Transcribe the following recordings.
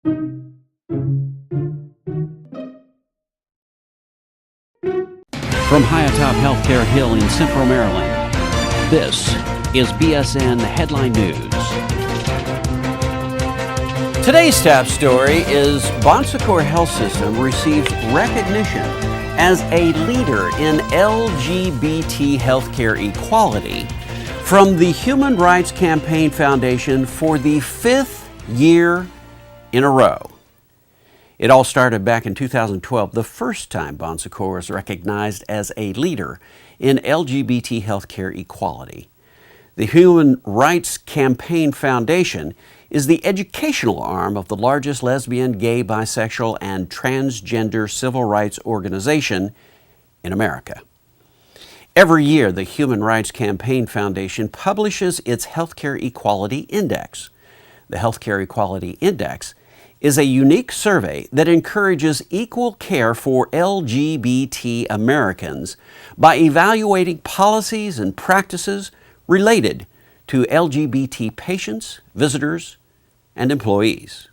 From high atop Healthcare Hill in Central Maryland, this is BSN Headline News. Today's top story is Bon Secours Health System receives recognition as a leader in LGBT Healthcare Equality from the Human Rights Campaign Foundation for the 5th year in a row. It all started back in 2012, the first time Bon Secours was recognized as a leader in LGBT Healthcare Equality. The Human Rights Campaign Foundation is the educational arm of the largest lesbian, gay, bisexual, and transgender civil rights organization in America. Every year, the Human Rights Campaign Foundation publishes its Healthcare Equality Index. The Healthcare Equality Index is a unique survey that encourages equal care for LGBT Americans by evaluating policies and practices related to LGBT patients, visitors, and employees.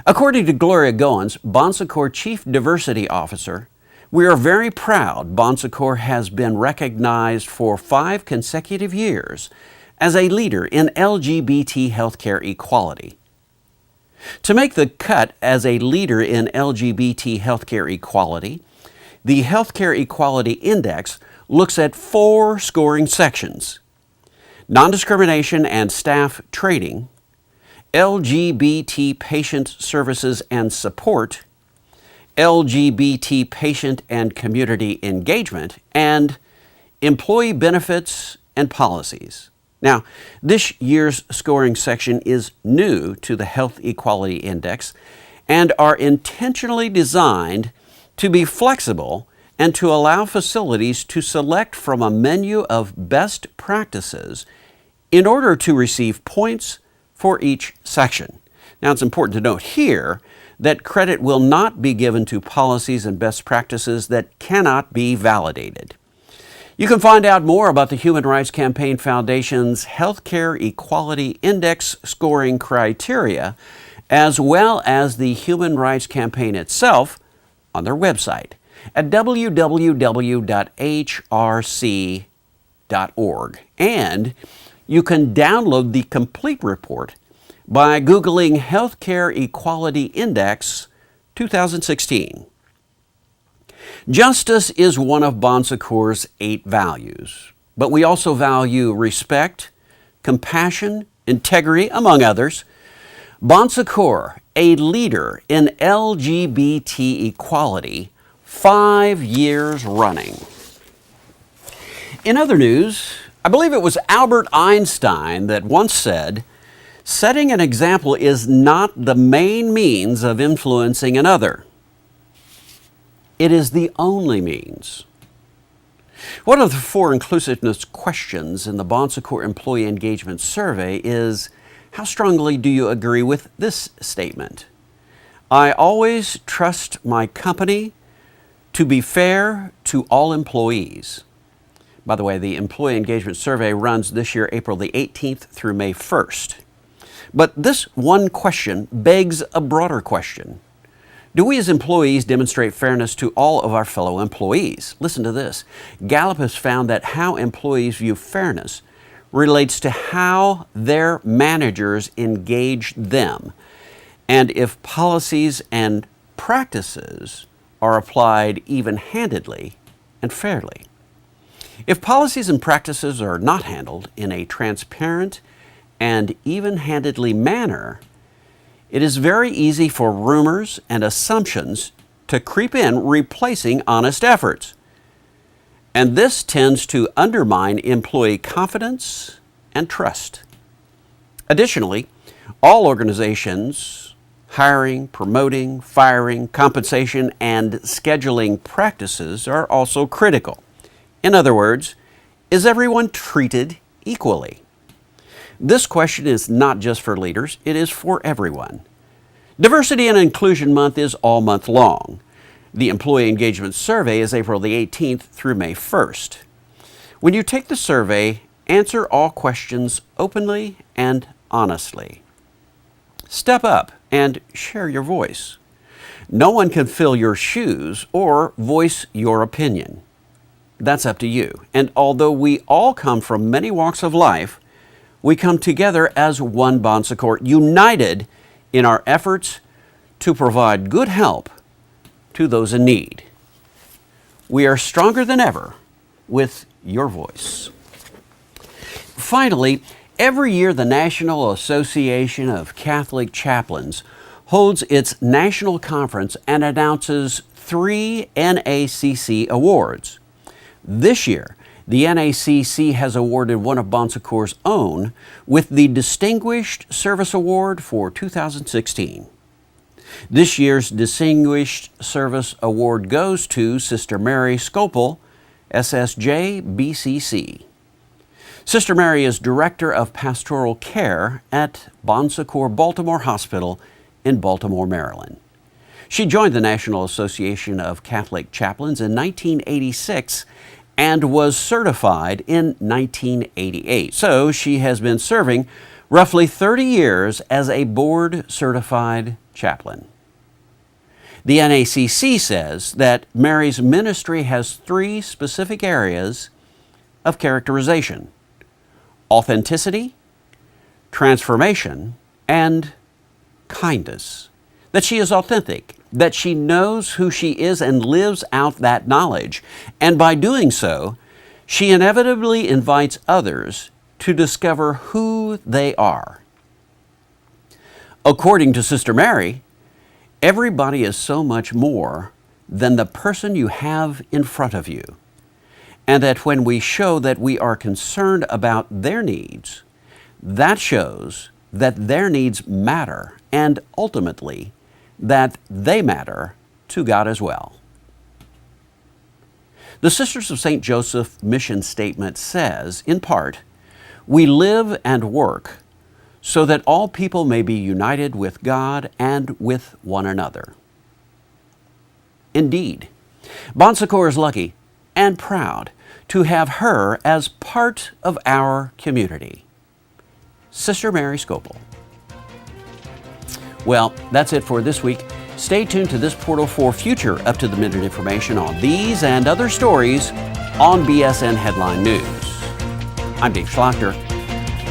According to Goria Goins, Bon Secours Chief Diversity Officer, we are very proud Bon Secours has been recognized for 5 consecutive years as a leader in LGBT healthcare equality. To make the cut as a leader in LGBT healthcare equality, the Healthcare Equality Index looks at 4 scoring sections: non-discrimination and staff training, LGBT patient services and support, LGBT patient and community engagement, and employee benefits and policies. Now, this year's scoring section is new to the Health Equality Index and are intentionally designed to be flexible and to allow facilities to select from a menu of best practices in order to receive points for each section. Now, it's important to note here that credit will not be given to policies and best practices that cannot be validated. You can find out more about the Human Rights Campaign Foundation's Healthcare Equality Index scoring criteria, as well as the Human Rights Campaign itself, on their website at www.hrc.org. And you can download the complete report by Googling Healthcare Equality Index 2016. Justice is one of Bon Secours' 8 values, but we also value respect, compassion, integrity, among others. Bon Secours, a leader in LGBT equality, 5 years running. In other news, I believe it was Albert Einstein that once said, "Setting an example is not the main means of influencing another. It is the only means." One of the 4 inclusiveness questions in the Bon Secours Employee Engagement Survey is, how strongly do you agree with this statement? "I always trust my company to be fair to all employees." By the way, the Employee Engagement Survey runs this year, April the 18th through May 1st. But this one question begs a broader question. Do we as employees demonstrate fairness to all of our fellow employees? Listen to this. Gallup has found that how employees view fairness relates to how their managers engage them, and if policies and practices are applied even-handedly and fairly. If policies and practices are not handled in a transparent and even-handedly manner, it is very easy for rumors and assumptions to creep in, replacing honest efforts. And this tends to undermine employee confidence and trust. Additionally, all organizations' hiring, promoting, firing, compensation, and scheduling practices are also critical. In other words, is everyone treated equally? This question is not just for leaders, it is for everyone. Diversity and Inclusion Month is all month long. The Employee Engagement Survey is April the 18th through May 1st. When you take the survey, answer all questions openly and honestly. Step up and share your voice. No one can fill your shoes or voice your opinion. That's up to you. And although we all come from many walks of life, we come together as one Bon Secours, united in our efforts to provide good help to those in need. We are stronger than ever with your voice. Finally, every year the National Association of Catholic Chaplains holds its national conference and announces 3 NACC Awards. This year, the NACC has awarded one of Bon Secours' own with the Distinguished Service Award for 2016. This year's Distinguished Service Award goes to Sister Mary Scopel, SSJ, BCC. Sister Mary is Director of Pastoral Care at Bon Secours Baltimore Hospital in Baltimore, Maryland. She joined the National Association of Catholic Chaplains in 1986 and was certified in 1988. So she has been serving roughly 30 years as a board-certified chaplain. The NACC says that Mary's ministry has 3 specific areas of characterization: authenticity, transformation, and kindness. That she is authentic, that she knows who she is and lives out that knowledge. And by doing so, she inevitably invites others to discover who they are. According to Sister Mary, everybody is so much more than the person you have in front of you. And that when we show that we are concerned about their needs, that shows that their needs matter, and ultimately, that they matter to God as well. The Sisters of St. Joseph mission statement says, in part, "We live and work so that all people may be united with God and with one another." Indeed, Bon Secours is lucky and proud to have her as part of our community. Sister Mary Scopel. Well, that's it for this week. Stay tuned to this portal for future up-to-the-minute information on these and other stories on BSN Headline News. I'm Dave Schlachter.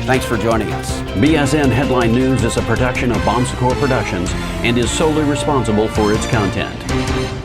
Thanks for joining us. BSN Headline News is a production of Bon Secours Productions and is solely responsible for its content.